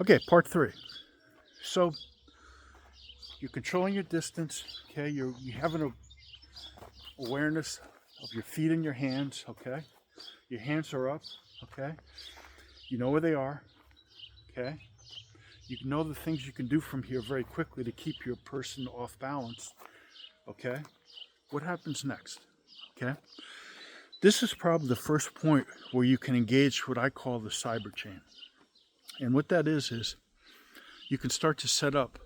Okay, part 3. So you're controlling your distance. Okay, you have an awareness of your feet and your hands. Okay, your hands are up. Okay, you know where they are. Okay, you know the things you can do from here very quickly to keep your person off balance. Okay, what happens next? Okay, this is probably the first point where you can engage what I call the cyber chain. And what that is you can start to set up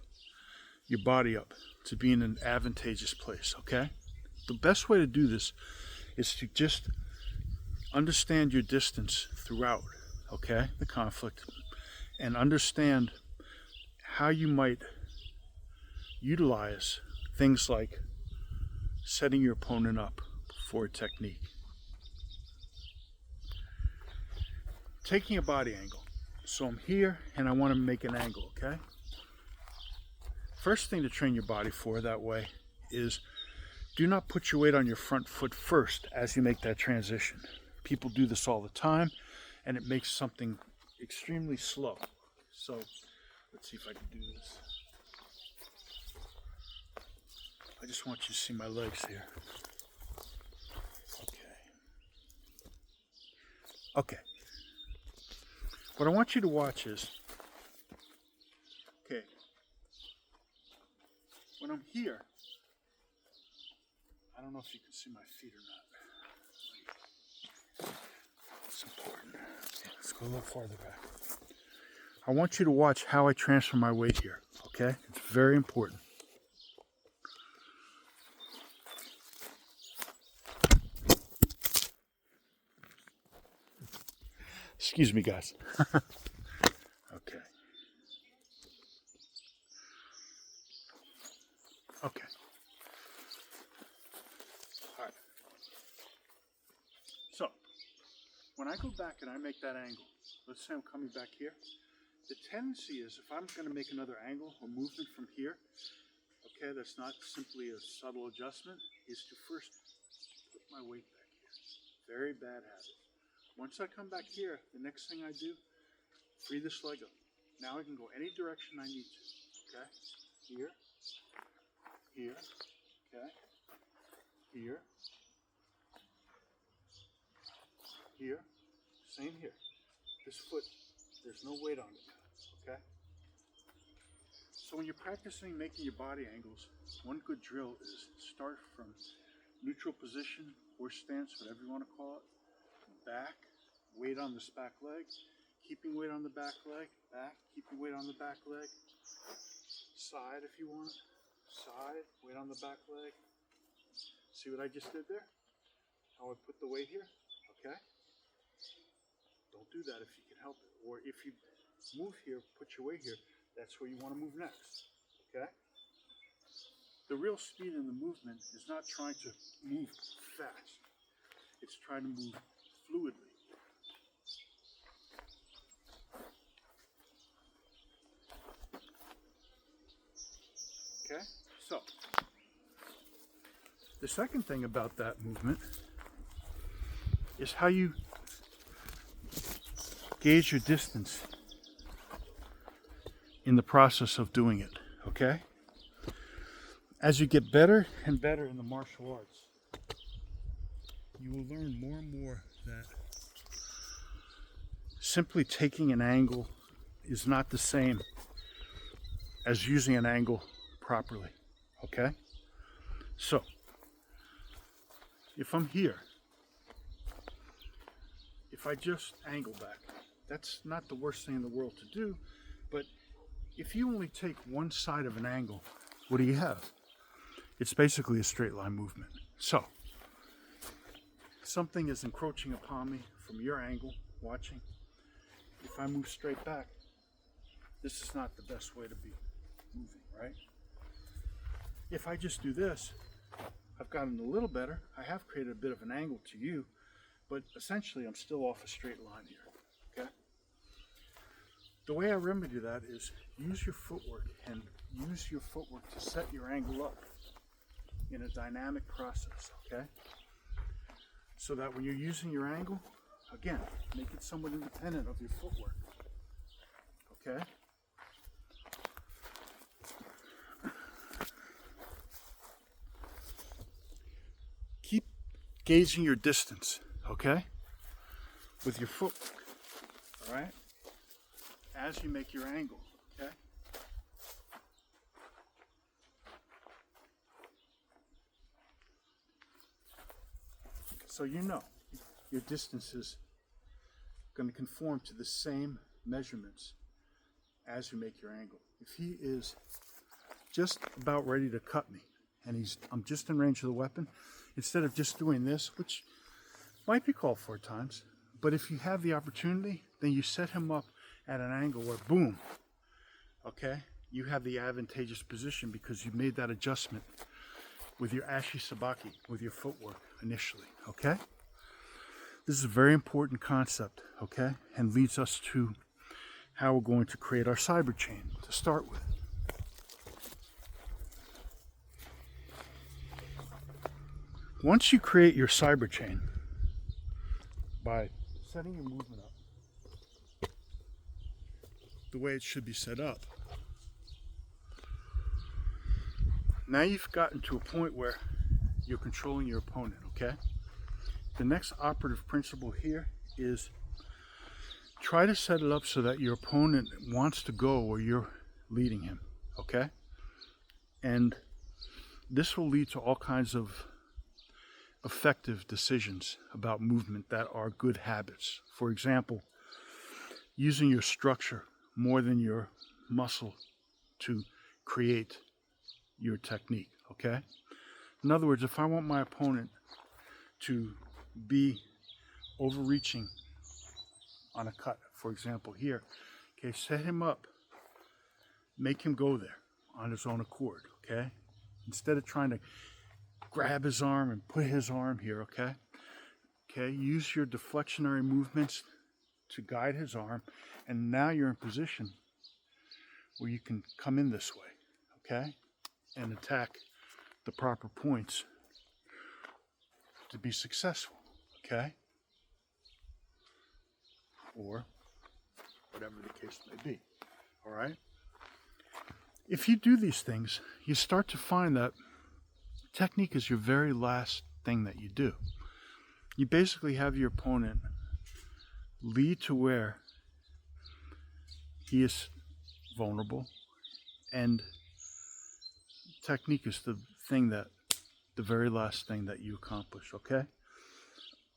your body up to be in an advantageous place. Okay, the best way to do this is to just understand your distance throughout, okay, the conflict, and understand how you might utilize things like setting your opponent up for a technique. Taking a body angle. So I'm here and I want to make an angle, okay? First thing to train your body for that way is do not put your weight on your front foot first as you make that transition. People do this all the time and it makes something extremely slow. So let's see if I can do this. I just want you to see my legs here. Okay. What I want you to watch is, okay, when I'm here, I don't know if you can see my feet or not. It's important. Okay, let's go a little farther back. I want you to watch how I transfer my weight here, okay? It's very important. Excuse me, guys. Okay. Okay. All right. So, when I go back and I make that angle, let's say I'm coming back here, the tendency is if I'm going to make another angle or movement from here, okay, that's not simply a subtle adjustment, is to first put my weight back here. Very bad habit. Once I come back here, the next thing I do, free this leg up. Now I can go any direction I need to. Okay? Here. Here. Okay? Here. Here. Same here. This foot, there's no weight on it now. Okay? So when you're practicing making your body angles, one good drill is start from neutral position, horse stance, whatever you want to call it. Back, weight on this back leg, keeping weight on the back leg, back, keeping weight on the back leg, side if you want, side, weight on the back leg. See what I just did there? How I put the weight here? Okay? Don't do that if you can help it. Or if you move here, put your weight here, that's where you want to move next. Okay? The real speed in the movement is not trying to move fast. It's trying to move fluidly. Okay, so the second thing about that movement is how you gauge your distance in the process of doing it, okay? As you get better and better in the martial arts, you will learn more and more that simply taking an angle is not the same as using an angle properly, okay? So, if I'm here, if I just angle back, that's not the worst thing in the world to do, but if you only take one side of an angle, what do you have? It's basically a straight line movement. So, something is encroaching upon me from your angle, watching. If I move straight back, this is not the best way to be moving, right? If I just do this, I've gotten a little better. I have created a bit of an angle to you, but essentially I'm still off a straight line here, okay? The way I remedy that is use your footwork and use your footwork to set your angle up in a dynamic process, okay? So that when you're using your angle, again, make it somewhat independent of your footwork, okay? gauging your distance, okay, with your footwork, all right, as you make your angle, okay. So you know your distance is going to conform to the same measurements as you make your angle. If he is just about ready to cut me and I'm just in range of the weapon, instead of just doing this, which might be called for at times, but if you have the opportunity, then you set him up at an angle where boom, okay, you have the advantageous position because you made that adjustment with your ashi sabaki, with your footwork initially, okay? This is a very important concept, okay, and leads us to how we're going to create our cyber chain to start with. Once you create your cyber chain by setting your movement up the way it should be set up, now you've gotten to a point where you're controlling your opponent, okay? The next operative principle here is try to set it up so that your opponent wants to go where you're leading him, okay? And this will lead to all kinds of effective decisions about movement that are good habits. For example, using your structure more than your muscle to create your technique, okay? In other words, if I want my opponent to be overreaching on a cut, for example here, okay, set him up, make him go there on his own accord, okay? Instead of trying to grab his arm and put his arm here, okay? Okay, use your deflectionary movements to guide his arm, and now you're in position where you can come in this way, okay? And attack the proper points to be successful, okay? Or whatever the case may be, all right? If you do these things, you start to find that technique is your very last thing that you do. You basically have your opponent lead to where he is vulnerable, and technique is the very last thing that you accomplish, okay?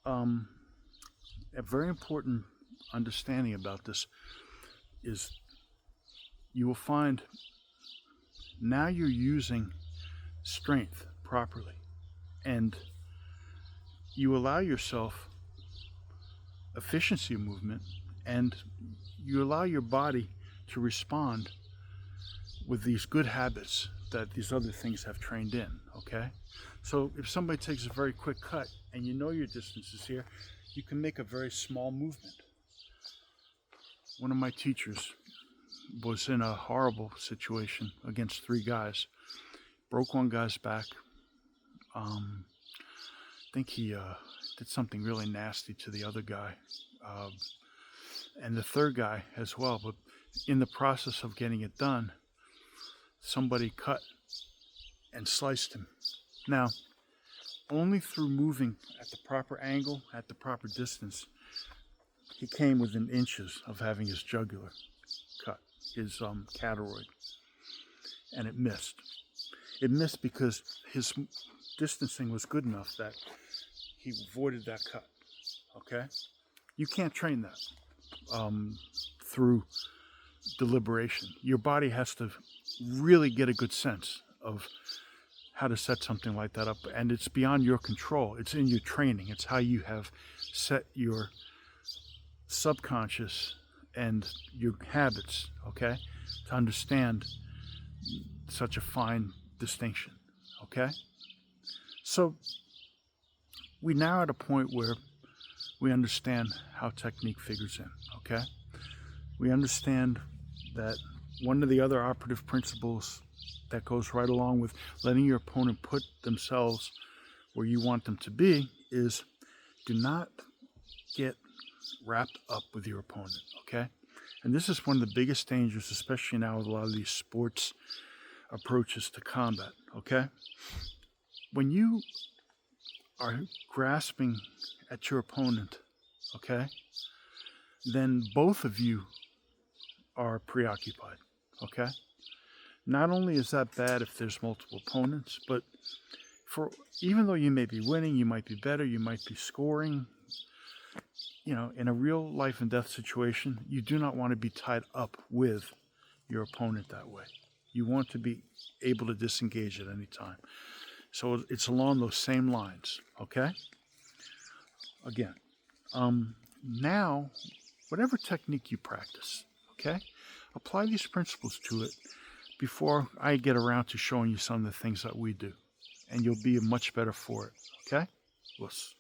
A very important understanding about this is you will find now you're using strength properly, and you allow yourself efficiency of movement, and you allow your body to respond with these good habits that these other things have trained in, okay? So if somebody takes a very quick cut and you know your distance is here, you can make a very small movement. One of my teachers was in a horrible situation against 3 guys, broke one guy's back. I think he did something really nasty to the other guy, and the third guy as well, but in the process of getting it done, somebody cut and sliced him. Now, only through moving at the proper angle, at the proper distance, he came within inches of having his jugular cut, his catoroid, and it missed. It missed because his distancing was good enough that he avoided that cut, okay? You can't train that through deliberation. Your body has to really get a good sense of how to set something like that up, and it's beyond your control. It's in your training. It's how you have set your subconscious and your habits, okay, to understand such a fine distinction, okay? So we now at a point where we understand how technique figures in, okay? We understand that one of the other operative principles that goes right along with letting your opponent put themselves where you want them to be is do not get wrapped up with your opponent, okay? And this is one of the biggest dangers, especially now with a lot of these sports approaches to combat, okay? When you are grasping at your opponent, okay, then both of you are preoccupied, okay? Not only is that bad if there's multiple opponents, but for even though you may be winning, you might be better, you might be scoring, in a real life and death situation, you do not want to be tied up with your opponent that way. You want to be able to disengage at any time. So it's along those same lines, okay? Again, now, whatever technique you practice, okay, apply these principles to it before I get around to showing you some of the things that we do, and you'll be much better for it, okay? Wuss.